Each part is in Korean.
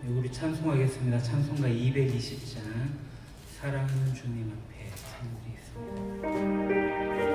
우리 찬송하겠습니다. 찬송가 220장 사랑하는 주님 앞에 찬양드리겠습니다.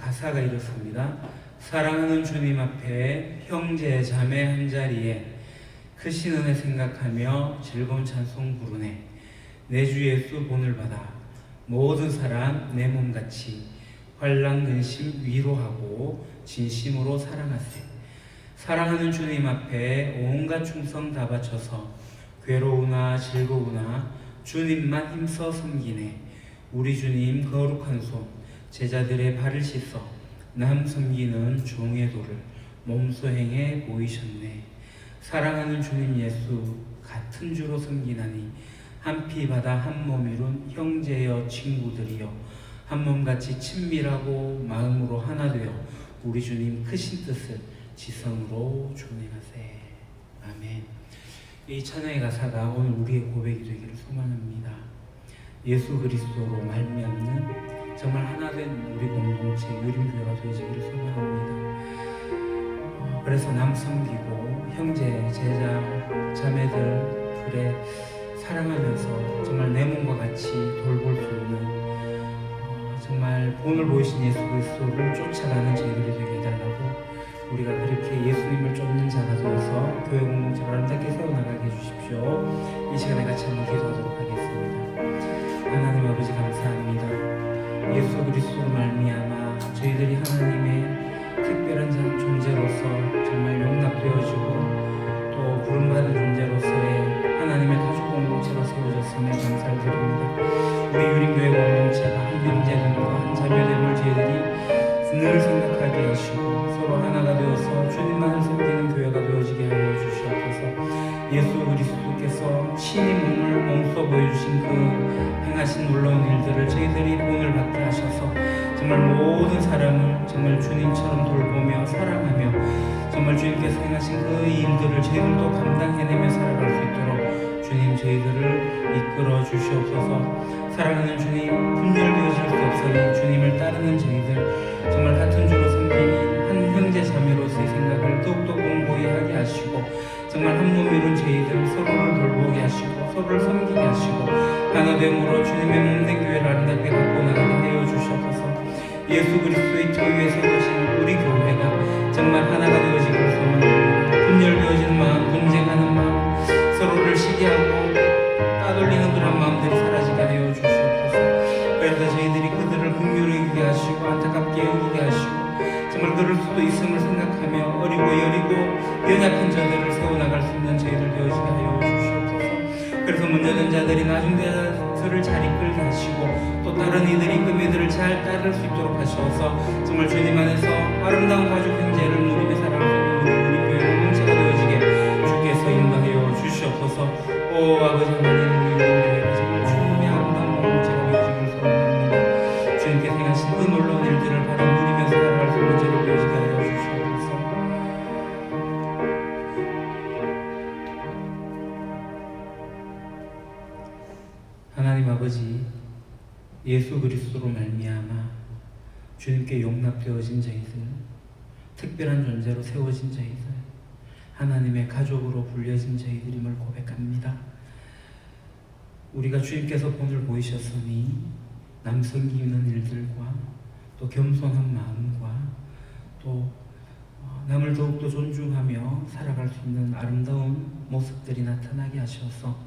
가사가 이렇습니다. 사랑하는 주님 앞에 형제 자매 한자리에 크신 은혜 생각하며 즐거운 찬송 부르네. 내 주 예수 본을 받아 모든 사람 내 몸같이 환난 근심 위로하고 진심으로 사랑하세. 사랑하는 주님 앞에 온갖 충성 다 바쳐서 괴로우나 즐거우나 주님만 힘써 섬기네. 우리 주님 거룩한 손 제자들의 발을 씻어 남 섬기는 종의 도를 몸소 행해 보이셨네. 사랑하는 주님 예수 같은 주로 섬기나니 한 피 받아 한 몸 이룬 형제여 친구들이여 한 몸같이 친밀하고 마음으로 하나 되어 우리 주님 크신 뜻을 지성으로 준행하세. 아멘. 이 찬양의 가사가 오늘 우리의 고백이 되기를 소망합니다. 예수 그리스도로 말미암는 정말 하나된 우리 공동체 유림교회가 되어지기를 소망합니다. 그래서 남 섬기고 형제, 제자, 자매들 그래 사랑하면서 정말 내 몸과 같이 돌볼 수 있는 정말 본을 보이신 예수 그리스도를 쫓아가는 저희들이 되게 해달라고, 우리가 그렇게 예수님을 쫓는 자가 되어서 교회 공동체를 아름답게 세워나가게 해주십시오. 이 시간에 같이 한번 기도하도록 하겠습니다. 하나님 아버지 감사합니다. 예수 그리스도로 말미암아 저희들이 하나님의 특별한 존재로서 정말 용납되어지고 또 부름받은 존재로서의 하나님의 가족 공동체가 세워졌음에 감사를 드립니다. 우리 유림교회 공동체가 한 형제됨과 한 자매됨을 저희들이 늘 생각하게 하시고 서로 하나가 되어서 주님만을 섬기는 교회가 되어지게 하여 주시옵소서. 예수 그리스도께서 친히 몸소 보여주신 그 행하신 놀라운 일들을 저희들이 본을 받게 하셔서 정말 모든 사람을 정말 주님처럼 돌보며 사랑하며 정말 주님께서 행하신 그 일들을 저희들도 감당해내며 살아갈 수 있도록 주님 저희들을 이끌어 주시옵소서. 사랑하는 주님, 분열되어질 수 없으니 주님을 따르는 저희들 정말 같은 주로 섬기니 한 형제 자매로서의 생각을 더욱더 공고히 하게 하시고 정말 한 몸 이룬 저희들 서로를 돌보게 하시고 서로를 섬기게 하시고 하나됨으로 주님의 몸된 교회를 아름답게 갖고 나가게 하여 주시옵소서. 예수 그리스도의 터 위에 세워진 우리 교회가 정말 하나가 되어지기를 소망합니다. 분열되어지는 마음, 분쟁하는 마음, 서로를 시기하고 따돌리는 그런 마음들이 사라지게 하여 주시옵소서. 그래서 저희들이 그들을 긍휼히 여기게 하시고 안타깝게 여기게 하시고 정말 그럴 수도 있음을 생각하며 어리고 여리고 연약한 자들을 세워나갈 수 있는 저희들 되어지게 하여 주시옵소서. 그래서 문제된 자들이 나중 자들을 잘 이끌게 하시고 또 다른 이들이 그 믿음을 잘 따를 수 있도록 하셔서 정말 주님 안에서 아름다운 가족 형제를 누리며 살아갈 수 있는 우리 교회 공동체가 되어지게 주께서 인도하여 주시옵소서. 오 아버지 하나님, 우리 교회가 정말 주님의 아름다운 공동체가 되어지기를 소원합니다. 주님께서 행하신 그 놀라운 일들을 바로 누리며 살아갈 수 있는 저를 되어지게 하여 주시옵소서. 하나님 아버지, 예수 그리스도로 말미암아 주님께 용납되어진 저희들, 특별한 존재로 세워진 저희들, 하나님의 가족으로 불려진 저희들임을 고백합니다. 우리가 주님께서 본을 보이셨으니 남 섬기는 일들과 또 겸손한 마음과 또 남을 더욱더 존중하며 살아갈 수 있는 아름다운 모습들이 나타나게 하셔서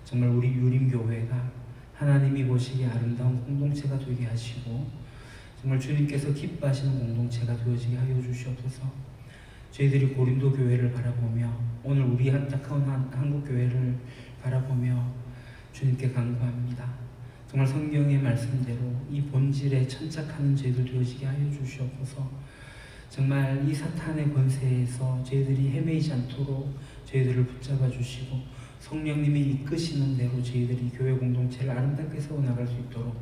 정말 우리 유림교회가 하나님이 보시기에 아름다운 공동체가 되게 하시고 정말 주님께서 기뻐하시는 공동체가 되어지게 하여 주시옵소서. 저희들이 고린도 교회를 바라보며 오늘 우리 안타까운 한국 교회를 바라보며 주님께 간구합니다. 정말 성경의 말씀대로 이 본질에 천착하는 저희들 되어지게 하여 주시옵소서. 정말 이 사탄의 권세에서 저희들이 헤매이지 않도록 저희들을 붙잡아 주시고 성령님이 이끄시는 대로 저희들이 교회 공동체를 아름답게 세워나갈 수 있도록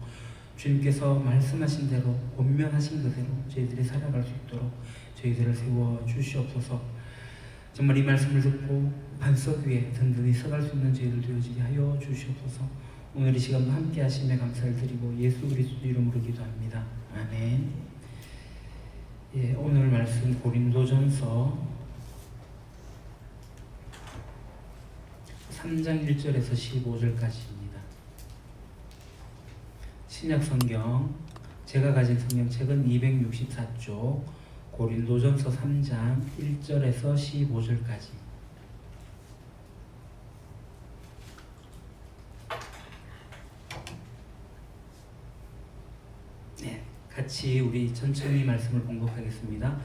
주님께서 말씀하신 대로 권면하신 그대로 저희들이 살아갈 수 있도록 저희들을 세워 주시옵소서. 정말 이 말씀을 듣고 반석 위에 든든히 서갈 수 있는 저희들 되어지게 하여 주시옵소서. 오늘 이 시간도 함께 하심에 감사를 드리고 예수 그리스도 이름으로 기도합니다. 아멘. 예, 오늘 말씀 고린도전서 3장 1절에서 15절까지입니다. 신약성경 제가 가진 성경책은 264쪽 고린도전서 3장 1절에서 15절까지. 네, 같이 우리 천천히 말씀을 봉독하겠습니다.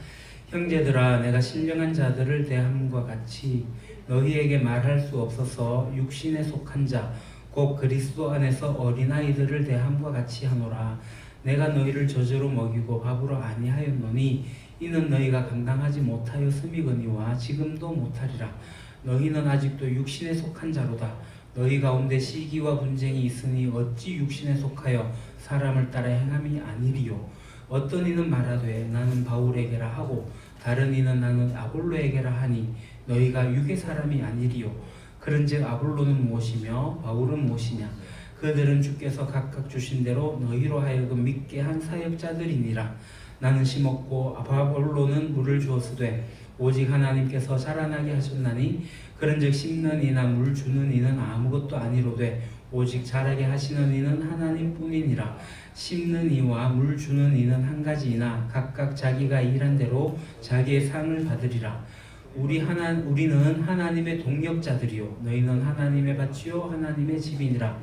형제들아, 내가 신령한 자들을 대함과 같이 너희에게 말할 수 없어서 육신에 속한 자 곧 그리스도 안에서 어린아이들을 대함과 같이 하노라. 내가 너희를 젖으로 먹이고 밥으로 아니하였노니 이는 너희가 감당하지 못하였음이거니와 지금도 못하리라. 너희는 아직도 육신에 속한 자로다. 너희 가운데 시기와 분쟁이 있으니 어찌 육신에 속하여 사람을 따라 행함이 아니리요. 어떤 이는 말하되 나는 바울에게라 하고 다른 이는 나는 아볼로에게라 하니 너희가 육의 사람이 아니리요. 그런즉 아볼로는 무엇이며 바울은 무엇이냐? 그들은 주께서 각각 주신 대로 너희로 하여금 믿게 한 사역자들이니라. 나는 심었고 아볼로는 물을 주었으되 오직 하나님께서 자라나게 하셨나니 그런즉 심는 이나 물 주는 이는 아무것도 아니로되 오직 자라게 하시는 이는 하나님뿐이니라. 심는 이와 물 주는 이는 한 가지이나 각각 자기가 일한 대로 자기의 상을 받으리라. 우리는 하나님의 동역자들이요 너희는 하나님의 밭이요 하나님의 집이니라.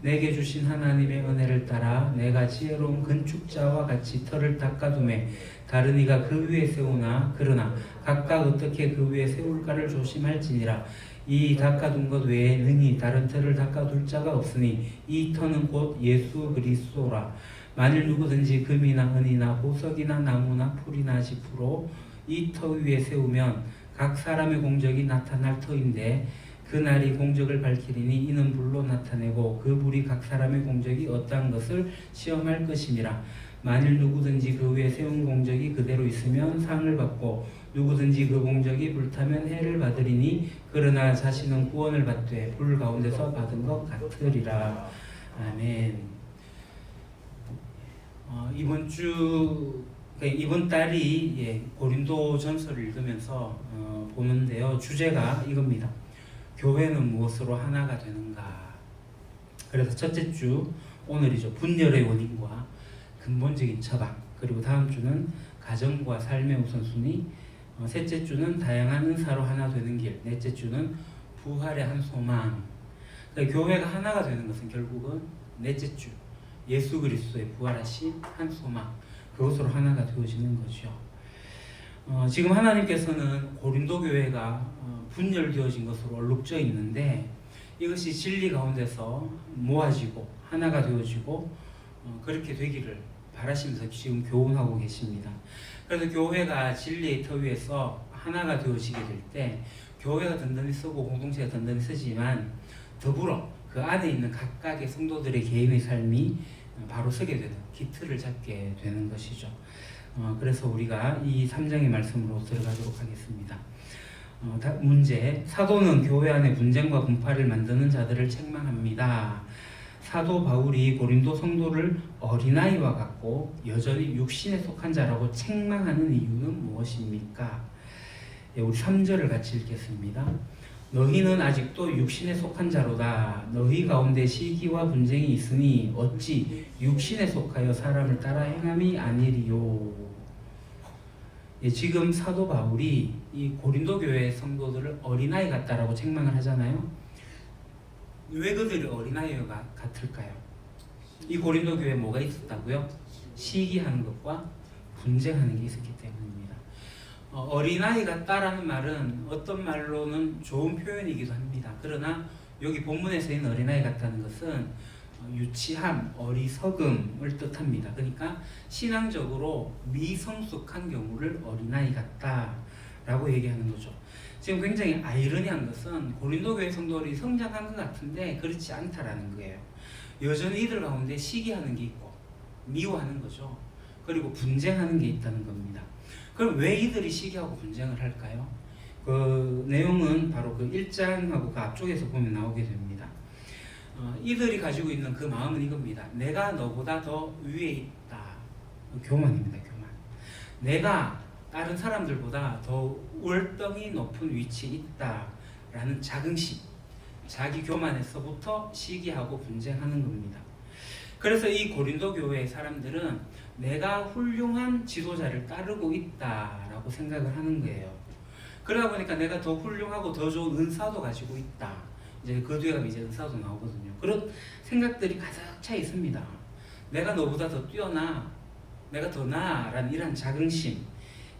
내게 주신 하나님의 은혜를 따라 내가 지혜로운 건축자와 같이 터를 닦아두매 다른 이가 그 위에 세우나 그러나 각각 어떻게 그 위에 세울까를 조심할지니라. 이 닦아둔 것 외에 능히 다른 터를 닦아둘 자가 없으니 이 터는 곧 예수 그리스도라. 만일 누구든지 금이나 은이나 보석이나 나무나 풀이나 지푸로 이 터 위에 세우면 각 사람의 공적이 나타날 터인데 그날이 공적을 밝히리니 이는 불로 나타내고 그 불이 각 사람의 공적이 어떠한 것을 시험할 것임이라. 만일 누구든지 그 위에 세운 공적이 그대로 있으면 상을 받고 누구든지 그 공적이 불타면 해를 받으리니 그러나 자신은 구원을 받되 불 가운데서 받은 것 같으리라. 아멘. 이번 주 이번 달이 고린도 전서를 읽으면서 보는데요. 주제가 이겁니다. 교회는 무엇으로 하나가 되는가. 그래서 첫째 주 오늘이죠. 분열의 원인과 근본적인 처방. 그리고 다음 주는 가정과 삶의 우선순위. 셋째 주는 다양한 은사로 하나 되는 길. 넷째 주는 부활의 한 소망. 그러니까 교회가 하나가 되는 것은 결국은 넷째 주 예수 그리스도의 부활하신 한 소망. 그것으로 하나가 되어지는 거죠. 지금 하나님께서는 고린도 교회가 분열되어진 것으로 얼룩져 있는데 이것이 진리 가운데서 모아지고 하나가 되어지고 그렇게 되기를 바라시면서 지금 교훈하고 계십니다. 그래서 교회가 진리의 터 위에서 하나가 되어지게 될 때 교회가 든든히 서고 공동체가 든든히 서지만 더불어 그 안에 있는 각각의 성도들의 개인의 삶이 바로 서게 되는 기틀을 잡게 되는 것이죠. 그래서 우리가 이 3장의 말씀으로 들어가도록 하겠습니다. 문제, 사도는 교회 안에 분쟁과 분파를 만드는 자들을 책망합니다. 사도 바울이 고린도 성도를 어린아이와 같고 여전히 육신에 속한 자라고 책망하는 이유는 무엇입니까? 우리 3절을 같이 읽겠습니다. 너희는 아직도 육신에 속한 자로다. 너희 가운데 시기와 분쟁이 있으니 어찌 육신에 속하여 사람을 따라 행함이 아니리요. 지금 사도 바울이 이 고린도 교회 성도들을 어린아이 같다라고 책망을 하잖아요. 왜 그들이 어린아이가 같을까요? 이 고린도 교회에 뭐가 있었다고요? 시기하는 것과 분쟁하는 게 있었기 때문입니다. 어린아이 같다라는 말은 어떤 말로는 좋은 표현이기도 합니다. 그러나 여기 본문에서 있는 어린아이 같다는 것은 유치함, 어리석음을 뜻합니다. 그러니까 신앙적으로 미성숙한 경우를 어린아이 같다라고 얘기하는 거죠. 지금 굉장히 아이러니한 것은 고린도 교회 성도들이 성장한 것 같은데 그렇지 않다라는 거예요. 여전히 이들 가운데 시기하는 게 있고 미워하는 거죠. 그리고 분쟁하는 게 있다는 겁니다. 그럼 왜 이들이 시기하고 분쟁을 할까요? 그 내용은 바로 그 1장하고 그 앞쪽에서 보면 나오게 됩니다. 이들이 가지고 있는 그 마음은 이겁니다. 내가 너보다 더 위에 있다. 교만입니다. 교만. 내가 다른 사람들보다 더 월등히 높은 위치에 있다라는 자긍심, 자기 교만에서부터 시기하고 분쟁하는 겁니다. 그래서 이 고린도 교회의 사람들은 내가 훌륭한 지도자를 따르고 있다라고 생각을 하는 거예요. 그러다 보니까 내가 더 훌륭하고 더 좋은 은사도 가지고 있다. 이제 그 뒤에 가면 이제 은사도 나오거든요. 그런 생각들이 가득 차 있습니다. 내가 너보다 더 뛰어나, 내가 더 나아라는 이런 자긍심,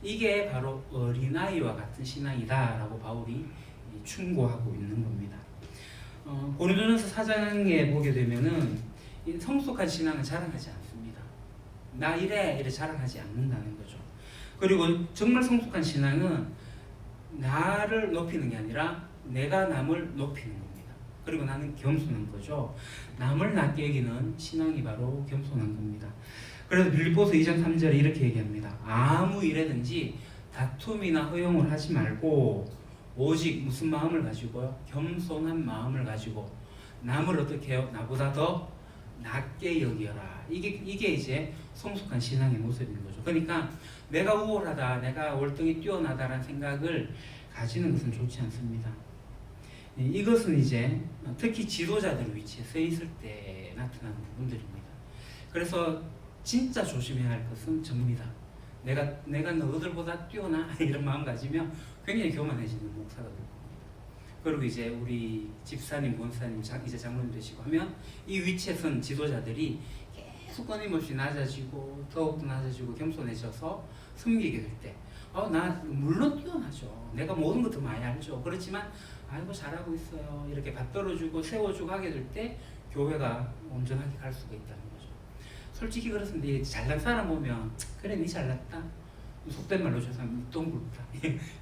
이게 바로 어린아이와 같은 신앙이다라고 바울이 충고하고 있는 겁니다. 고린도전서 4장에 보게 되면은 성숙한 신앙은 자랑하지 않습니다. 나 이래 자랑하지 않는다는 거죠. 그리고 정말 성숙한 신앙은 나를 높이는 게 아니라 내가 남을 높이는 겁니다. 그리고 나는 겸손한 거죠. 남을 낮게 여기는 신앙이 바로 겸손한 겁니다. 그래서 빌립보서 2장 3절에 이렇게 얘기합니다. 아무 일에든지 다툼이나 허용을 하지 말고 오직 무슨 마음을 가지고요? 겸손한 마음을 가지고 남을 어떻게 해요? 나보다 더 낮게 여기어라. 이게 이제 성숙한 신앙의 모습인 거죠. 그러니까 내가 우월하다, 내가 월등히 뛰어나다라는 생각을 가지는 것은 좋지 않습니다. 이것은 이제 특히 지도자들 위치에 서 있을 때 나타나는 부분들입니다. 그래서 진짜 조심해야 할 것은 접니다. 내가 너희들보다 뛰어나 이런 마음 가지면 굉장히 교만해지는 목사가 될 겁니다. 그리고 이제 우리 집사님, 권사님, 이제 장로님 되시고 하면 이 위치에 선 지도자들이 계속 끊임없이 낮아지고 더욱더 낮아지고 겸손해져서 섬기게 될 때 나 물론 뛰어나죠. 내가 모든 것도 많이 알죠. 그렇지만 아이고 잘하고 있어요. 이렇게 받들어주고 세워주고 하게 될 때 교회가 온전하게 갈 수가 있다는 거죠. 솔직히 그렇습니다. 잘난 사람 보면 그래 니 잘났다. 속된 말로 죄송합니다. 똥굵다.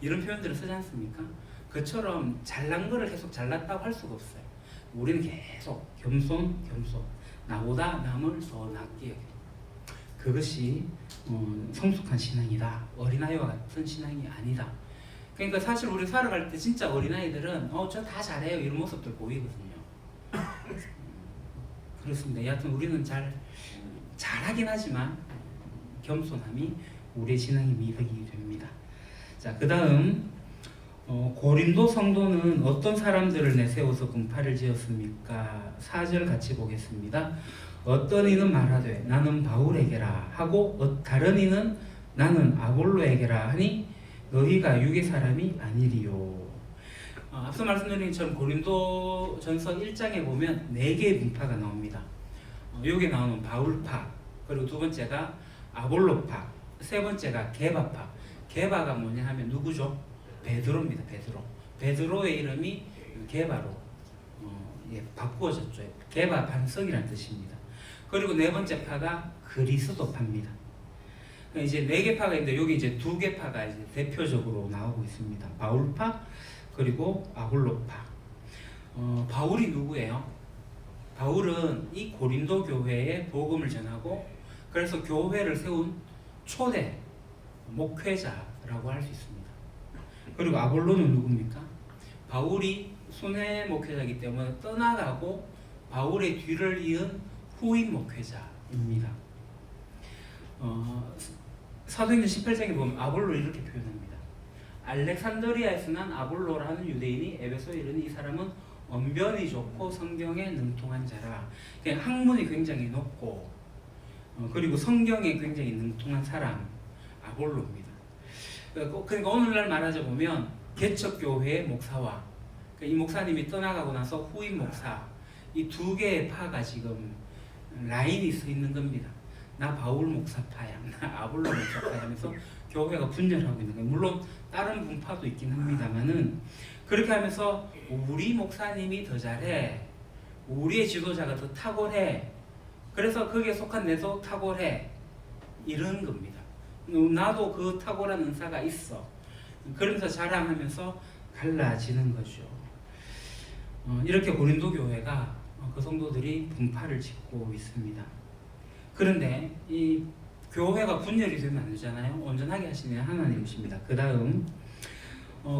이런 표현들을 쓰지 않습니까? 그처럼 잘난 거를 계속 잘났다고 할 수가 없어요. 우리는 계속 겸손. 나보다 남을 더 낮게 여기고 그것이 성숙한 신앙이다. 어린아이와 같은 신앙이 아니다. 그러니까 사실 우리 살아갈 때 진짜 어린아이들은 저 다 잘해요 이런 모습들 보이거든요. 그렇습니다. 여하튼 우리는 잘하긴 하지만 겸손함이 우리의 신앙의 미덕이 됩니다. 자, 그 다음 고린도 성도는 어떤 사람들을 내세워서 분파를 지었습니까? 4절 같이 보겠습니다. 어떤 이는 말하되 나는 바울에게라 하고 다른 이는 나는 아볼로에게라 하니 너희가 육의 사람이 아니리요. 앞서 말씀드린 것처럼 고린도 전서 1장에 보면 4개의 분파가 나옵니다. 여기 나오는 바울파, 그리고 두 번째가 아볼로파, 세 번째가 게바파. 게바가 뭐냐 하면 누구죠? 베드로입니다. 베드로의 이름이 게바로 바꾸어졌죠. 게바 반석이라는 뜻입니다. 그리고 네 번째 파가 그리스도파입니다. 이제 4개 파가 있는데 여기 이제 2개 파가 이제 대표적으로 나오고 있습니다. 바울파 그리고 아볼로파. 바울이 누구예요? 바울은 이 고린도 교회에 복음을 전하고 그래서 교회를 세운 초대 목회자라고 할 수 있습니다. 그리고 아볼로는 누굽니까? 바울이 순회 목회자이기 때문에 떠나가고 바울의 뒤를 이은 후임 목회자입니다. 사도행전 18장에 보면 아볼로 이렇게 표현합니다. 알렉산드리아에서 난 아볼로라는 유대인이 에베소에 이르니 이 사람은 언변이 좋고 성경에 능통한 자라. 그냥 학문이 굉장히 높고 그리고 성경에 굉장히 능통한 사람 아볼로입니다. 그러니까 오늘날 말하자 보면 개척교회의 목사와 이 목사님이 떠나가고 나서 후임 목사 이 2개의 파가 지금 라인이 서 있는 겁니다. 나 바울 목사파야, 나 아볼로 목사파야 하면서 교회가 분열하고 있는 거예요. 물론 다른 분파도 있긴 합니다만은 그렇게 하면서 우리 목사님이 더 잘해, 우리의 지도자가 더 탁월해, 그래서 거기에 속한 내도 탁월해, 이런 겁니다. 나도 그 탁월한 은사가 있어. 그러면서 자랑하면서 갈라지는 거죠. 이렇게 고린도 교회가 그 성도들이 분파를 짓고 있습니다. 그런데 이 교회가 분열이 되면 안 되잖아요. 온전하게 하시는 하나님이십니다. 그 다음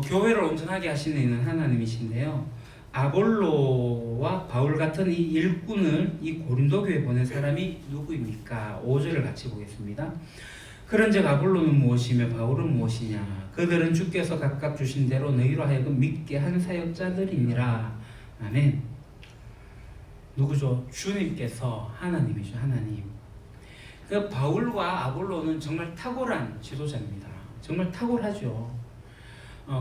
교회를 온전하게 하시는 이는 하나님이신데요. 아볼로와 바울 같은 이 일꾼을 이 고린도 교회에 보낸 사람이 누구입니까? 5절을 같이 보겠습니다. 그런즉 아볼로는 무엇이며 바울은 무엇이냐? 그들은 주께서 각각 주신 대로 너희로 하여금 믿게 한 사역자들이니라. 아멘. 누구죠? 주님께서 하나님이죠. 하나님. 그 바울과 아볼로는 정말 탁월한 지도자입니다. 정말 탁월하죠.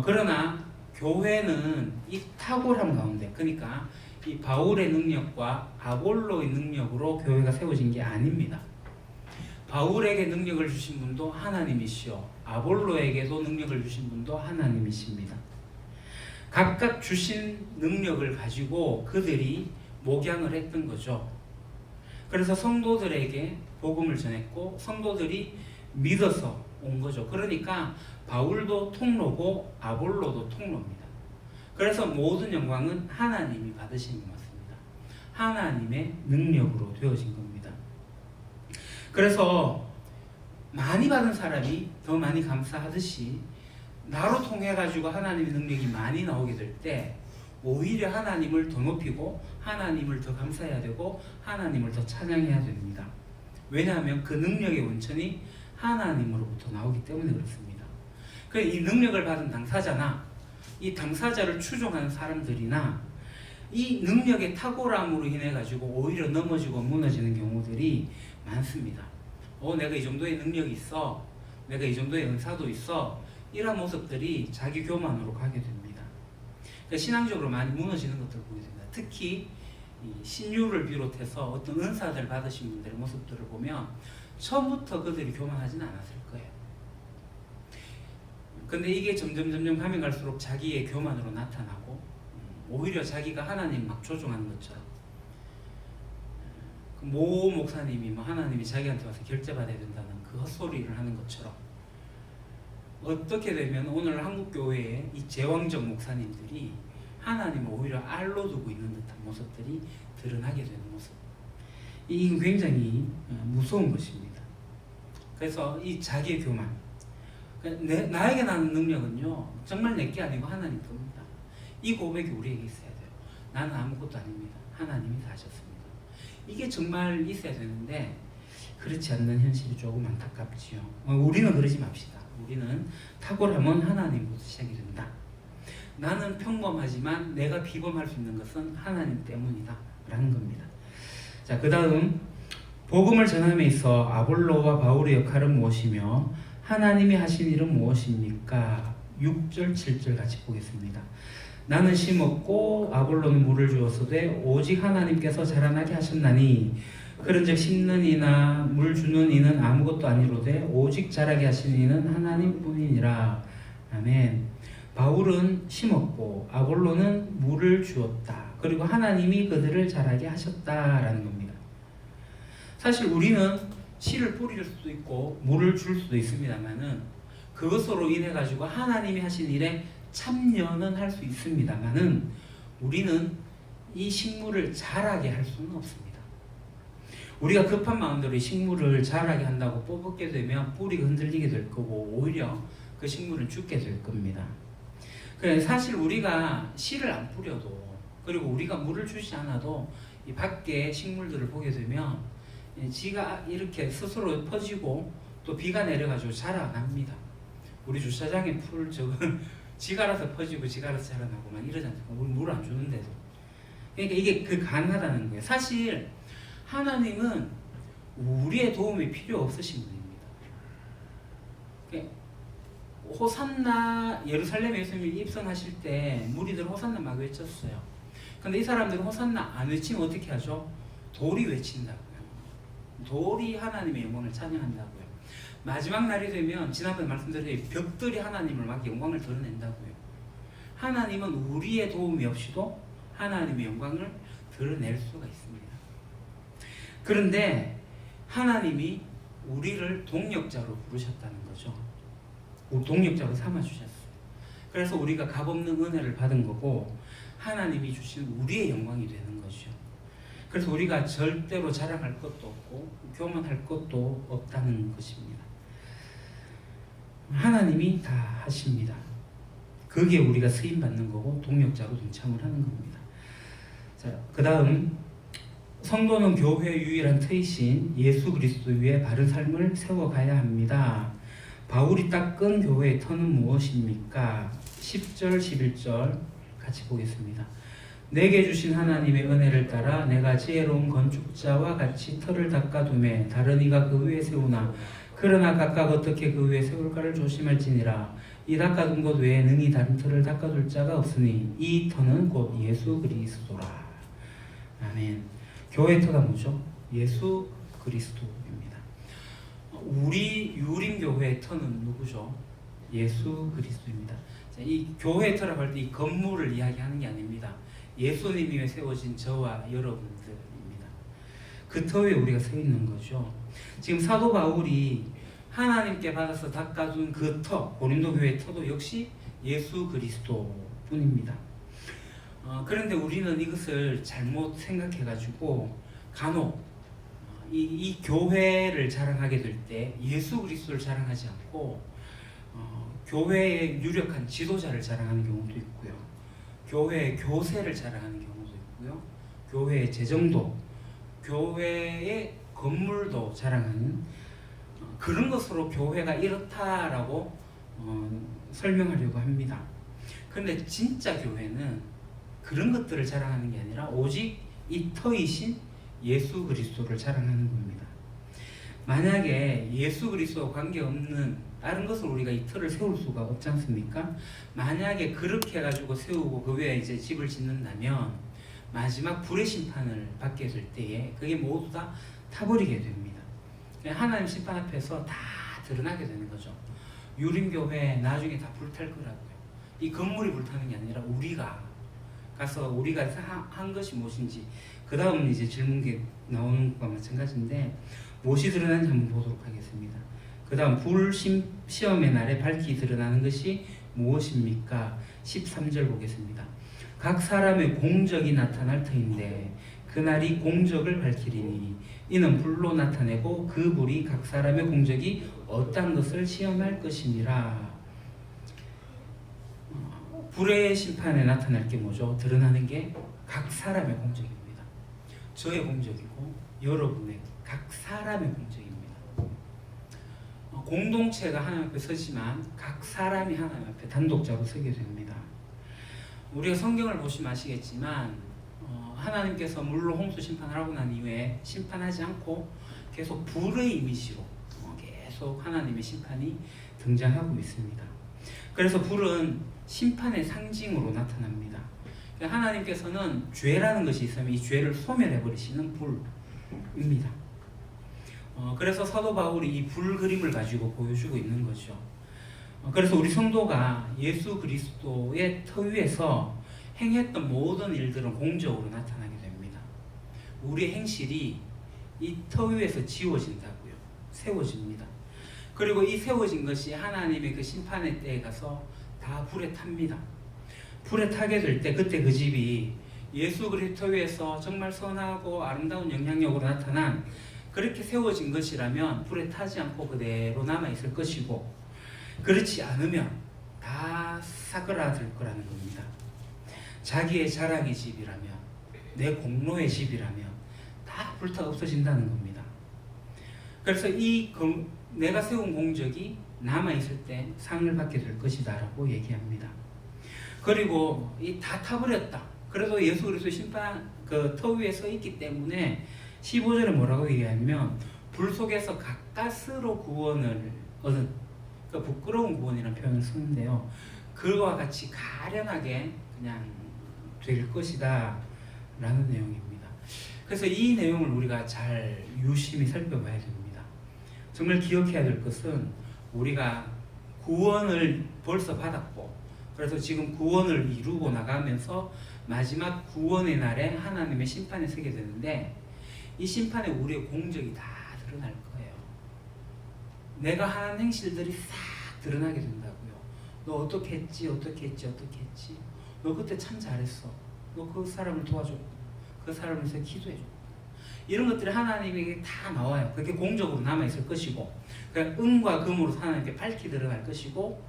그러나 교회는 이 탁월함 가운데, 그러니까 이 바울의 능력과 아볼로의 능력으로 교회가 세워진 게 아닙니다. 바울에게 능력을 주신 분도 하나님이시오. 아볼로에게도 능력을 주신 분도 하나님이십니다. 각각 주신 능력을 가지고 그들이 목양을 했던 거죠. 그래서 성도들에게 복음을 전했고 성도들이 믿어서 온 거죠. 그러니까 바울도 통로고 아볼로도 통로입니다. 그래서 모든 영광은 하나님이 받으시는 것 같습니다. 하나님의 능력으로 되어진 겁니다. 그래서 많이 받은 사람이 더 많이 감사하듯이 나로 통해 가지고 하나님의 능력이 많이 나오게 될 때 오히려 하나님을 더 높이고 하나님을 더 감사해야 되고 하나님을 더 찬양해야 됩니다. 왜냐하면 그 능력의 원천이 하나님으로부터 나오기 때문에 그렇습니다. 그래서 이 능력을 받은 당사자나 이 당사자를 추종하는 사람들이나 이 능력의 탁월함으로 인해 가지고 오히려 넘어지고 무너지는 경우들이 많습니다. 내가 이 정도의 능력이 있어, 내가 이 정도의 은사도 있어, 이런 모습들이 자기 교만으로 가게 됩니다. 그러니까 신앙적으로 많이 무너지는 것들을 보게 됩니다. 특히 이 신유를 비롯해서 어떤 은사들 받으신 분들의 모습들을 보면 처음부터 그들이 교만하지는 않았을 거예요. 근데 이게 점점 가면 갈수록 자기의 교만으로 나타나고 오히려 자기가 하나님 막 조종하는 것처럼 모 목사님이 하나님이 자기한테 와서 결제받아야 된다는 그 헛소리를 하는 것처럼 어떻게 되면 오늘 한국교회의 이 제왕적 목사님들이 하나님을 오히려 알로 두고 있는 듯한 모습들이 드러나게 되는 모습. 이건 굉장히 무서운 것입니다. 그래서 이 자기의 교만, 나에게 나는 능력은요 정말 내게 아니고 하나님 겁니다. 이 고백이 우리에게 있어야 돼요. 나는 아무것도 아닙니다. 하나님이 다 하셨습니다. 이게 정말 있어야 되는데 그렇지 않는 현실이 조금 안타깝지요. 우리는 그러지 맙시다. 우리는 탁월함은 하나님부터 시작이 된다. 나는 평범하지만 내가 비범할 수 있는 것은 하나님 때문이다 라는 겁니다. 자, 그 다음 복음을 전함에 있어 아볼로와 바울의 역할은 무엇이며 하나님이 하신 일은 무엇입니까? 6절 7절 같이 보겠습니다. 나는 심었고 아볼로는 물을 주었으되 오직 하나님께서 자라나게 하셨나니 그런즉 심는 이나 물 주는 이는 아무것도 아니로되 오직 자라게 하시는 이는 하나님뿐이니라. 아멘. 바울은 심었고 아볼로는 물을 주었다. 그리고 하나님이 그들을 자라게 하셨다라는 겁니다. 사실 우리는 씨를 뿌릴 수도 있고 물을 줄 수도 있습니다만은 그것으로 인해 가지고 하나님이 하신 일에 참여는 할 수 있습니다만은 우리는 이 식물을 자라게 할 수는 없습니다. 우리가 급한 마음대로 이 식물을 자라게 한다고 뽑게 되면 뿌리가 흔들리게 될 거고 오히려 그 식물은 죽게 될 겁니다. 사실 우리가 씨를 안 뿌려도 그리고 우리가 물을 주지 않아도 이 밖에 식물들을 보게 되면 지가 이렇게 스스로 퍼지고 또 비가 내려가지고 자라납니다. 우리 주차장에 풀 저건 지가 알아서 퍼지고 지가 알아서 자라나고 막 이러잖아요. 우리 물 안 주는데도. 그러니까 이게 가능하다는 거예요. 사실 하나님은 우리의 도움이 필요 없으신 분입니다. 그러니까 호산나 예루살렘에 예수님이 입성하실 때 무리들 호산나 막 외쳤어요. 근데 이 사람들은 호산나 안 외치면 어떻게 하죠? 돌이 외친다고요. 돌이 하나님의 영광을 찬양한다고요. 마지막 날이 되면 지난번에 말씀드린 벽들이 하나님을 막 영광을 드러낸다고요. 하나님은 우리의 도움이 없이도 하나님의 영광을 드러낼 수가 있습니다. 그런데 하나님이 우리를 동력자로 부르셨다는 거죠. 동력자로 삼아주셨어요. 그래서 우리가 값없는 은혜를 받은 거고 하나님이 주신 우리의 영광이 되는 거죠. 그래서 우리가 절대로 자랑할 것도 없고 교만할 것도 없다는 것입니다. 하나님이 다 하십니다. 거기에 우리가 쓰임받는 거고 동력자로 동참을 하는 겁니다. 자, 그 다음 성도는 교회의 유일한 터이신 예수 그리스도 위에 바른 삶을 세워가야 합니다. 바울이 닦은 교회의 터는 무엇입니까? 10절 11절 같이 보겠습니다. 내게 주신 하나님의 은혜를 따라 내가 지혜로운 건축자와 같이 터를 닦아두매 다른 이가 그 위에 세우나 그러나 각각 어떻게 그 위에 세울까를 조심할지니라. 이 닦아둔 것 외에 능히 다른 터를 닦아둘 자가 없으니 이 터는 곧 예수 그리스도라. 아멘. 교회 터가 뭐죠? 예수 그리스도입니다. 우리 유림교회의 터는 누구죠? 예수 그리스도입니다. 자, 이 교회 터라고 할 때 이 건물을 이야기하는 게 아닙니다. 예수님이 위해 세워진 저와 여러분들입니다. 그 터 위에 우리가 서 있는 거죠. 지금 사도 바울이 하나님께 받아서 닦아준 그 터, 고린도 교회의 터도 역시 예수 그리스도 뿐입니다. 그런데 우리는 이것을 잘못 생각해가지고 간혹 이 교회를 자랑하게 될 때 예수 그리스도를 자랑하지 않고 교회의 유력한 지도자를 자랑하는 경우도 있고요. 교회의 교세를 자랑하는 경우도 있고요. 교회의 재정도, 교회의 건물도 자랑하는 그런 것으로 교회가 이렇다라고 설명하려고 합니다. 그런데 진짜 교회는 그런 것들을 자랑하는 게 아니라 오직 이 터이신 예수 그리스도를 자랑하는 겁니다. 만약에 예수 그리스도와 관계없는 다른 것을 우리가 이 터를 세울 수가 없지 않습니까? 만약에 그렇게 해가지고 세우고 그 위에 이제 집을 짓는다면 마지막 불의 심판을 받게 될 때에 그게 모두 다 타버리게 됩니다. 하나님 심판 앞에서 다 드러나게 되는 거죠. 유림교회 나중에 다 불탈 거라고요. 이 건물이 불타는 게 아니라 우리가 가서 우리가 한 것이 무엇인지 그 다음 이제 질문이 나오는 것과 마찬가지인데 무엇이 드러나는지 한번 보도록 하겠습니다. 그 다음 시험의 날에 밝히 드러나는 것이 무엇입니까? 13절 보겠습니다. 각 사람의 공적이 나타날 터인데 그날이 공적을 밝히리니 이는 불로 나타내고 그 불이 각 사람의 공적이 어떠한 것을 시험할 것이니라. 불의 심판에 나타날 게 뭐죠? 드러나는 게 각 사람의 공적입니다. 저의 공적이고 여러분의 각 사람의 공적입니다. 공동체가 하나님 앞에 서지만 각 사람이 하나님 앞에 단독자로 서게 됩니다. 우리가 성경을 보시면 아시겠지만 하나님께서 물로 홍수 심판을 하고 난 이후에 심판하지 않고 계속 불의 이미지로 계속 하나님의 심판이 등장하고 있습니다. 그래서 불은 심판의 상징으로 나타납니다. 하나님께서는 죄라는 것이 있으면 이 죄를 소멸해 버리시는 불입니다. 그래서 사도 바울이 이 불 그림을 가지고 보여주고 있는 거죠. 그래서 우리 성도가 예수 그리스도의 터 위에서 행했던 모든 일들은 공적으로 나타나게 됩니다. 우리의 행실이 이 터 위에서 지워진다고요. 세워집니다. 그리고 이 세워진 것이 하나님의 그 심판의 때에 가서 다 불에 탑니다. 불에 타게 될 때 그때 그 집이 예수 그리스도 위에서 정말 선하고 아름다운 영향력으로 나타난 그렇게 세워진 것이라면 불에 타지 않고 그대로 남아있을 것이고, 그렇지 않으면 다 사그라들 거라는 겁니다. 자기의 자랑의 집이라면, 내 공로의 집이라면 다 불타 없어진다는 겁니다. 그래서 내가 세운 공적이 남아있을 때 상을 받게 될 것이다 라고 얘기합니다. 그리고 다 타버렸다. 그래도 예수 그리스도 심판 그 터 위에 서 있기 때문에 15절에 뭐라고 얘기하면 불 속에서 가까스로 구원을 얻은, 그러니까 부끄러운 구원이라는 표현을 쓰는데요. 그와 같이 가련하게 그냥 될 것이다 라는 내용입니다. 그래서 이 내용을 우리가 잘 유심히 살펴봐야 됩니다. 정말 기억해야 될 것은 우리가 구원을 벌써 받았고, 그래서 지금 구원을 이루고 나가면서 마지막 구원의 날에 하나님의 심판에 서게 되는데, 이 심판에 우리의 공적이 다 드러날 거예요. 내가 한 행실들이 싹 드러나게 된다고요. 너 어떻게 했지? 너 그때 참 잘했어. 너 그 사람을 도와줬고, 그 사람을 위해서 기도해줬고. 이런 것들이 하나님에게 다 나와요. 그게 공적으로 남아있을 것이고, 그러니까 은과 금으로 하나님께 밝히 드러날 것이고,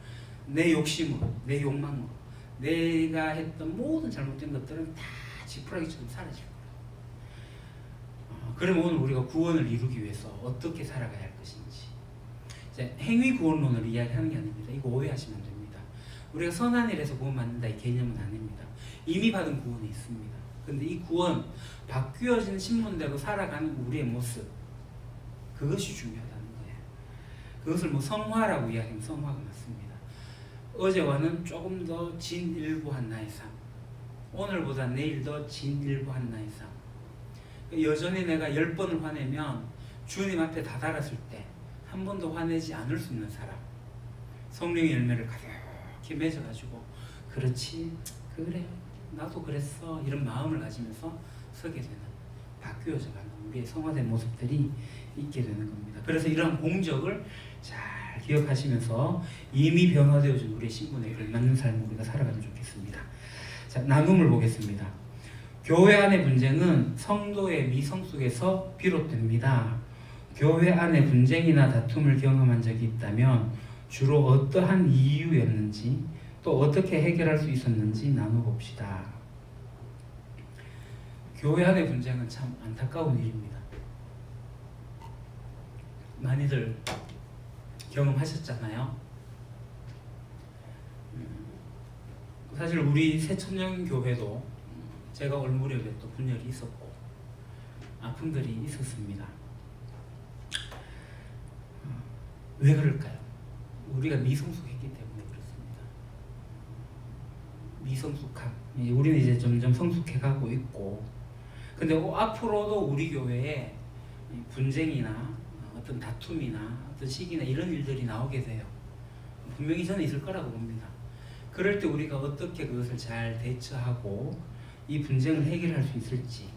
내 욕심으로, 내 욕망으로 내가 했던 모든 잘못된 것들은 다 지푸라기처럼 사라질 거예요. 그러면 오늘 우리가 구원을 이루기 위해서 어떻게 살아가야 할 것인지, 이제 행위 구원론을 이야기하는 게 아닙니다. 이거 오해하시면 안 됩니다. 우리가 선한 일에서 구원받는다 이 개념은 아닙니다. 이미 받은 구원이 있습니다. 근데 이 구원, 바뀌어진 신분대로 살아가는 우리의 모습, 그것이 중요하다는 거예요. 그것을 성화라고 이야기하면 성화가 맞습니다. 어제와는 조금 더 진일보한 나의 삶, 오늘보다 내일 더 진일보한 나의 삶. 여전히 내가 10번을 화내면 주님 앞에 다다랐을 때 한 번도 화내지 않을 수 있는 사람, 성령의 열매를 가득히 맺어가지고 그렇지, 그래, 나도 그랬어, 이런 마음을 가지면서 서게 되는, 바뀌어져가는 우리의 성화된 모습들이 있게 되는 겁니다. 그래서 이러한 공적을 잘 기억하시면서 이미 변화되어진 우리의 신분에 걸맞는 삶을 우리가 살아가면 좋겠습니다. 자, 나눔을 보겠습니다. 교회 안의 분쟁은 성도의 미성숙에서 비롯됩니다. 교회 안에 분쟁이나 다툼을 경험한 적이 있다면 주로 어떠한 이유였는지, 또 어떻게 해결할 수 있었는지 나눠봅시다. 교회 안의 분쟁은 참 안타까운 일입니다. 많이들 경험하셨잖아요. 사실 우리 새천년 교회도 제가 올 무렵에 또 분열이 있었고 아픔들이 있었습니다. 왜 그럴까요? 우리가 미성숙했기 때문에 그렇습니다. 미성숙함. 우리는 이제 점점 성숙해가고 있고, 근데 앞으로도 우리 교회에 분쟁이나 어떤 다툼이나 어떤 시기나 이런 일들이 나오게 돼요. 분명히 저는 있을 거라고 봅니다. 그럴 때 우리가 어떻게 그것을 잘 대처하고 이 분쟁을 해결할 수 있을지,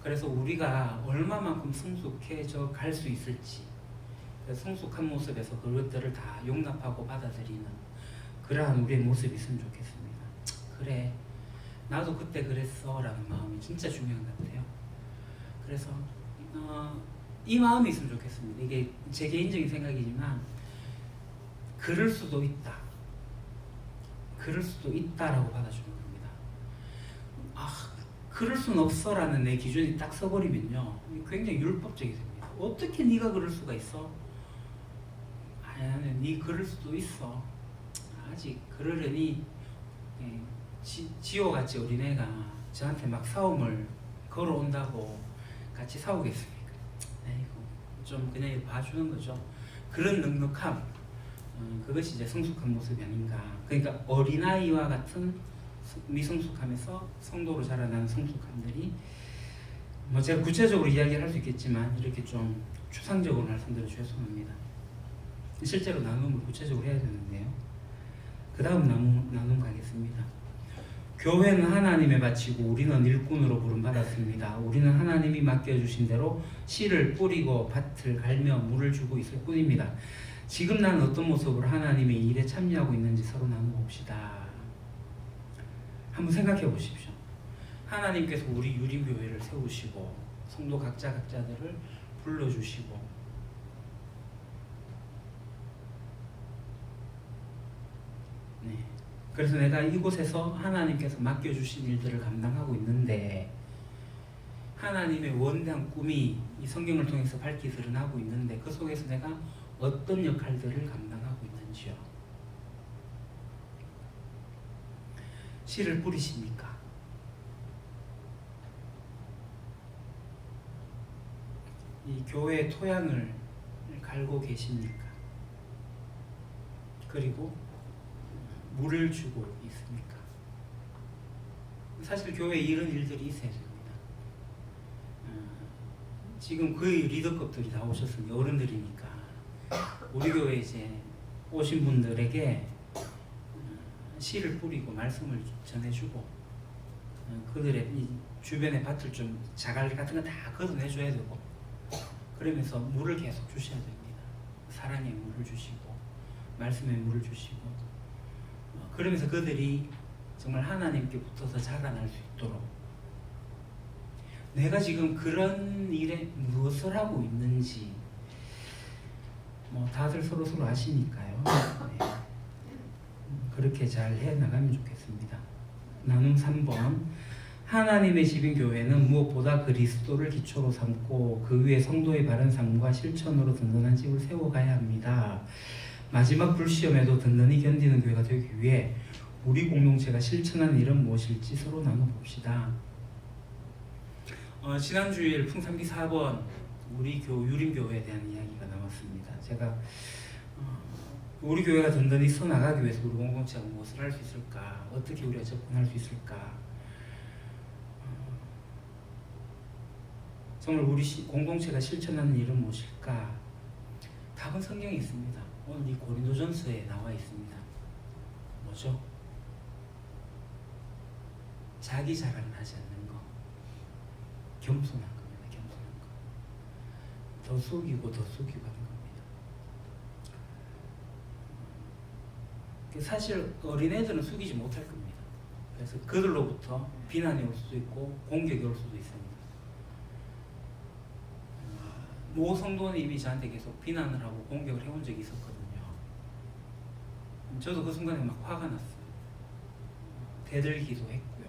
그래서 우리가 얼마만큼 성숙해져 갈 수 있을지, 성숙한 모습에서 그것들을 다 용납하고 받아들이는 그러한 우리의 모습이 있으면 좋겠습니다. 그래, 나도 그때 그랬어 라는 마음이 진짜 중요한 것 같아요. 그래서 이 마음이 있으면 좋겠습니다. 이게 제 개인적인 생각이지만 그럴 수도 있다. 그럴 수도 있다라고 받아주는 겁니다. 그럴 순 없어라는 내 기준이 딱 서버리면요, 굉장히 율법적이 됩니다. 어떻게 네가 그럴 수가 있어? 아니, 네 그럴 수도 있어. 아직 그러려니 지호같이 어린애가 저한테 막 싸움을 걸어온다고 같이 싸우겠습니까? 아이고, 좀 그냥 봐주는 거죠. 그런 넉넉함, 그것이 이제 성숙한 모습이 아닌가. 그러니까 어린아이와 같은 미성숙함에서 성도로 자라나는 성숙함들이, 뭐 제가 구체적으로 이야기를 할 수 있겠지만 이렇게 좀 추상적으로 말씀드려 죄송합니다. 실제로 나눔을 구체적으로 해야 되는데요. 그 다음 나눔 가겠습니다. 교회는 하나님에 바치고 우리는 일꾼으로 부름받았습니다. 우리는 하나님이 맡겨주신 대로 씨를 뿌리고 밭을 갈며 물을 주고 있을 뿐입니다. 지금 나는 어떤 모습으로 하나님의 일에 참여하고 있는지 서로 나눠봅시다. 한번 생각해 보십시오. 하나님께서 우리 유림교회를 세우시고 성도 각자들을 불러주시고, 네. 그래서 내가 이곳에서 하나님께서 맡겨주신 일들을 감당하고 있는데, 하나님의 원대한 꿈이 이 성경을 통해서 밝히 드러나고 있는데 그 속에서 내가 어떤 역할들을 감당하고 있는지요. 씨를 뿌리십니까? 이 교회의 토양을 갈고 계십니까? 그리고 물을 주고 있습니까? 사실 교회에 이런 일들이 있어야 됩니다. 지금 거의 리더급들이 다 오셨으니 어른들이니까 우리 교회 이제 오신 분들에게 씨를 뿌리고 말씀을 전해주고, 그들의 이 주변의 밭을 좀 자갈 같은 거 다 걷어내줘야 되고, 그러면서 물을 계속 주셔야 됩니다. 사랑의 물을 주시고 말씀의 물을 주시고, 그러면서 그들이 정말 하나님께 붙어서 자라날 수 있도록, 내가 지금 그런 일에 무엇을 하고 있는지 뭐 다들 서로 아시니까요. 네. 그렇게 잘 해나가면 좋겠습니다. 나눔 3번. 하나님의 집인 교회는 무엇보다 그리스도를 기초로 삼고 그 위에 성도의 바른 삶과 실천으로 든든한 집을 세워가야 합니다. 마지막 불시험에도 든든히 견디는 교회가 되기 위해 우리 공동체가 실천하는 일은 무엇일지 서로 나눠봅시다. 지난 주일 풍산기 4번 우리 유림교회에 대한 이야기가 나왔습니다. 제가 우리 교회가 든든히 서나가기 위해서 우리 공동체가 무엇을 할 수 있을까? 어떻게 우리가 접근할 수 있을까? 정말 우리 공동체가 실천하는 일은 무엇일까? 답은 성경에 있습니다. 오늘 이 고린도전서에 나와 있습니다. 뭐죠? 자기 자랑을 하지 않는 거. 겸손한 겁니다. 겸손한 거. 더 속이고 더 속이고 하는 겁니다. 사실 어린애들은 속이지 못할 겁니다. 그래서 그들로부터 비난이 올 수도 있고 공격이 올 수도 있습니다. 모 성도님이 저한테 계속 비난을 하고 공격을 해온 적이 있었거든요. 저도 그 순간에 막 화가 났어요. 대들기도 했고요.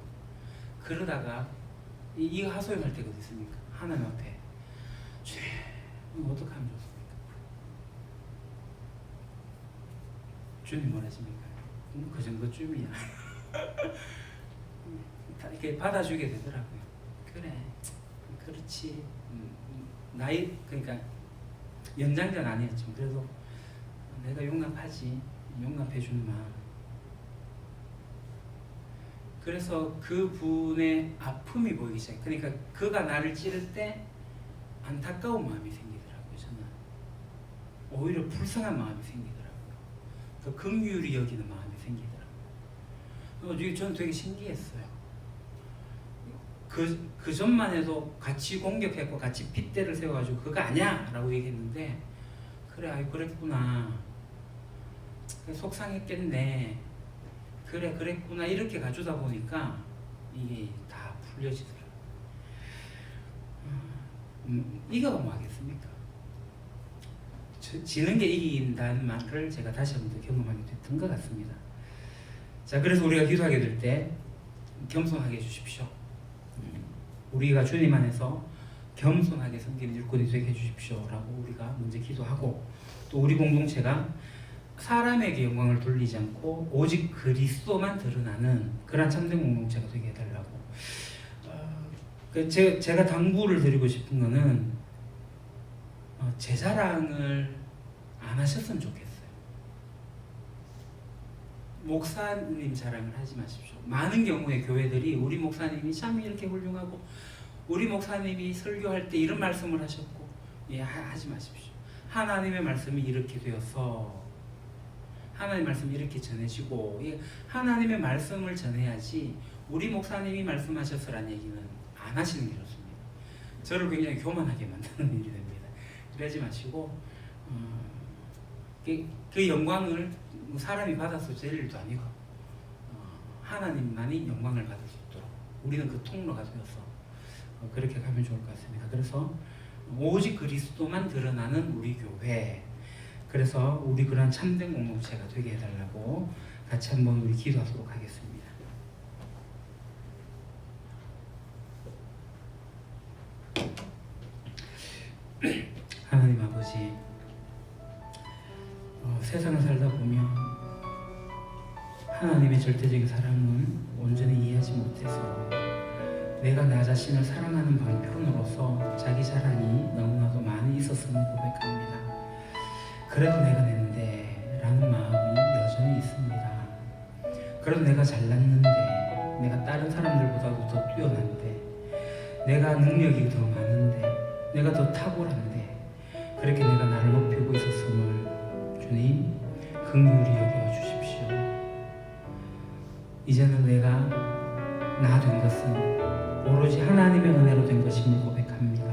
그러다가 이 하소연할 때가 어디 있습니까? 하나님 앞에 주님 어떻게 하면 좋습니까? 주님 뭐라 하십니까? 그 정도쯤이야. 이렇게 받아주게 되더라고요. 그래, 그렇지. 나이, 그러니까 연장자는 아니었지만 그래도 내가 용납하지, 용납해주는 마음. 그래서 그 분의 아픔이 보이기 시작해요. 그러니까 그가 나를 찌를 때 안타까운 마음이 생기더라고요. 저는 오히려 불쌍한 마음이 생기더라고요. 더 긍휼히 여기는 마음이 생기더라고요. 저는 되게 신기했어요. 그 전만 해도 같이 공격했고 같이 핏대를 세워가지고 그거 아니야 라고 얘기했는데, 그래, 아이 그랬구나, 그래, 속상했겠네, 그래 그랬구나, 이렇게 가주다 보니까 이게 다 풀려지더라고요. 이거가 뭐 하겠습니까? 지는 게 이긴다는 말을 제가 다시 한번 경험하게 됐던 것 같습니다. 자, 그래서 우리가 기도하게 될 때 겸손하게 해주십시오. 우리가 주님 안에서 겸손하게 섬기는 일꾼이 되게 해주십시오 라고 우리가 먼저 기도하고, 또 우리 공동체가 사람에게 영광을 돌리지 않고 오직 그리스도만 드러나는 그런 참된 공동체가 되게 해달라고. 제가 당부를 드리고 싶은 거는 제 자랑을 안 하셨으면 좋겠어요. 목사님 자랑을 하지 마십시오. 많은 경우에 교회들이 우리 목사님이 참 이렇게 훌륭하고 우리 목사님이 설교할 때 이런 말씀을 하셨고, 하지 마십시오. 하나님의 말씀이 이렇게 되어서 하나님의 말씀이 이렇게 전해지고, 하나님의 말씀을 전해야지 우리 목사님이 말씀하셨으란 얘기는 안 하시는 게 좋습니다. 저를 굉장히 교만하게 만드는 일이 됩니다. 그러지 마시고 그 영광을 사람이 받아서 될 일도 아니고 하나님만이 영광을 받을 수 있도록 우리는 그 통로가 되어서 그렇게 가면 좋을 것 같습니다. 그래서 오직 그리스도만 드러나는 우리 교회, 그래서 우리 그런 참된 공동체가 되게 해달라고 같이 한번 우리 기도하도록 하겠습니다. 하나님 아버지, 세상을 살다 보면 하나님의 절대적인 사랑을 온전히 이해하지 못해서 내가 나 자신을 사랑하는 방편으로서 자기 자랑이 너무나도 많이 있었음을 고백합니다. 그래도 내가 냈는데 라는 마음이 여전히 있습니다. 그래도 내가 잘났는데, 내가 다른 사람들보다도 더 뛰어난데, 내가 능력이 더 많은데, 내가 더 탁월한데, 그렇게 내가 나를 높이고 있었음을 주님 긍휼히 여겨주십시오. 이제는 내가 나 된 것은 오로지 하나님의 은혜로 된 것임을 고백합니다.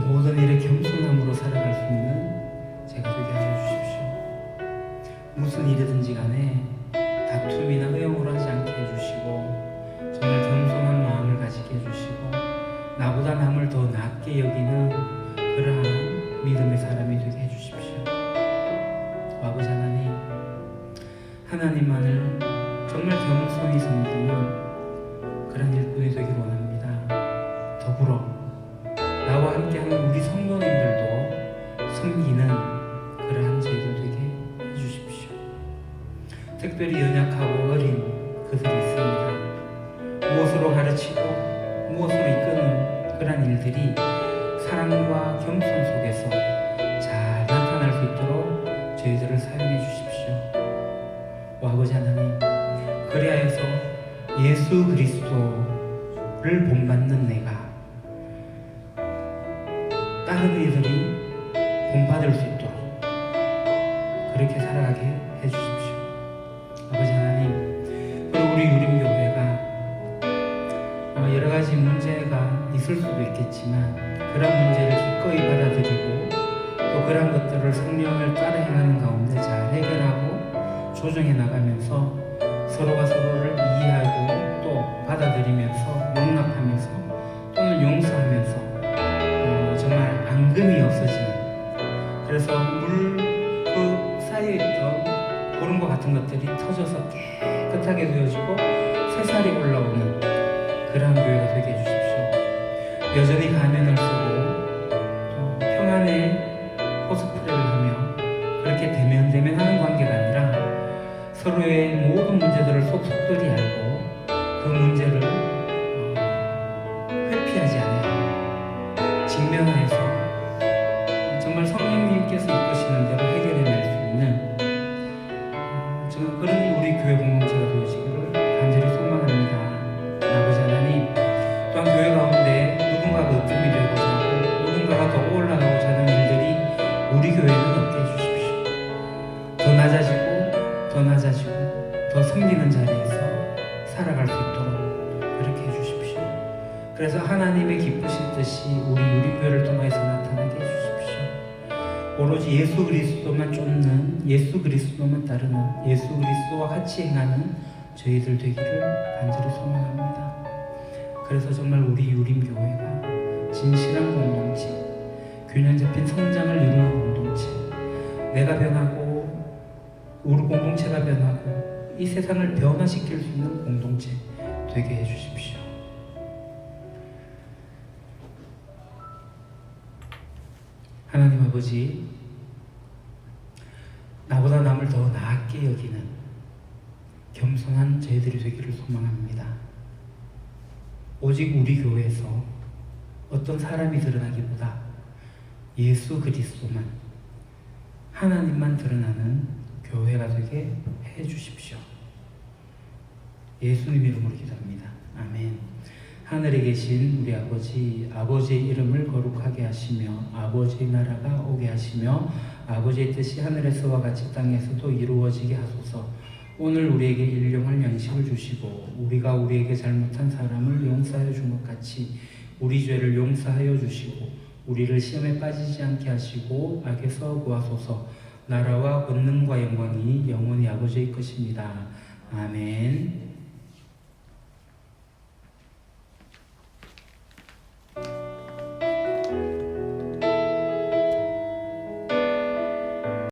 모든 일에 겸손함으로 살아갈 수 있는 제가 되게 하여 주십시오. 무슨 일이든지 간에 다툼이나 의용으로 하지 않게 해주시고, 정말 겸손한 마음을 가지게 해주시고, 나보다 남을 더 낮게 여기는 그러한 믿음의 사람이 되게 해주십시오. 아버지 하나님, 하나님만을 정말 겸손히 섬기는 그런 일꾼이 되길 원합니다. 더불어 나와 함께하는 우리 성도님들도 섬기는 그러한 저희들 되게 해주십시오. 특별히 연약하고 어린 그들이 있습니다. 무엇으로 가르치고 무엇으로 이끄는 그러한 일들이 사랑과 겸손 속에서 잘 나타날 수 있도록 저희들을 사용해 주십시오. 아버지 하나님, 그리하여서 예수 그리스도를 본받는 내가 다른 이들이 본받을 수 있도록 그렇게 살아가게 해주십시오. 아버지 하나님, 그리고 우리 유림교회가 여러 가지 문제가 있을 수도 있겠지만 그런 문제를 기꺼이 받아들이고 또 그런 것들을 성령을 따라 행하는 가운데 잘 해결하고 조정해 나가면서 서로가 서로를 이해하고 또 받아들이면서 용납하면서 또는 용서하면서 정말 앙금이 없어지는, 그래서 물 그 사이에 있던 고름과 같은 것들이 터져서 깨끗하게 되어지고 새살이 올라오는 그러한 교회가 되게 해주십시오. 여전히 가면을 쓰고 또 평안의 코스프레를 하며 그렇게 대면하는 관계가 아니라 서로의 모든 문제들을 속속들이 알고 그 문제를 회피하지 않아요. 직면하여서 정말 성령님께서 이끄시는 대로 해결해낼 수 있는 정말 그런 우리 교회 공동체가 되어지기를 간절히 소망합니다. 아버지 하나님, 또한 교회 가운데 누군가가 으뜸이 되고자 하고 누군가가 더 올라가고자 하는 일들이 우리 교회는 없게 해주십시오. 더 낮아지고 더 섬기는 자리에서 살아갈 수 있도록 그렇게 해주십시오. 그래서 하나님의 기쁘신 뜻이 우리 유림교회를 통해서 나타나게 해주십시오. 오로지 예수 그리스도만 쫓는, 예수 그리스도만 따르는, 예수 그리스도와 같이 행하는 저희들 되기를 간절히 소망합니다. 그래서 정말 우리 유림교회가 진실한 공동체, 균형 잡힌 성장을 이루는 공동체, 내가 변하고 우리 공동체가 변하고 이 세상을 변화시킬 수 있는 공동체 되게 해주십시오. 하나님 아버지, 나보다 남을 더 나았게 여기는 겸손한 저희들이 되기를 소망합니다. 오직 우리 교회에서 어떤 사람이 드러나기보다 예수 그리스도만, 하나님만 드러나는 교회가 되게 해주십시오. 예수님 이름으로 기도합니다. 아멘. 하늘에 계신 우리 아버지, 아버지의 이름을 거룩하게 하시며 아버지의 나라가 오게 하시며 아버지의 뜻이 하늘에서와 같이 땅에서도 이루어지게 하소서. 오늘 우리에게 일용할 양식을 주시고 우리가 우리에게 잘못한 사람을 용서하여 준 것 같이 우리 죄를 용서하여 주시고 우리를 시험에 빠지지 않게 하시고 악에서 구하소서. 나라와 권능과 영광이 영원히 아버지의 것입니다. 아멘.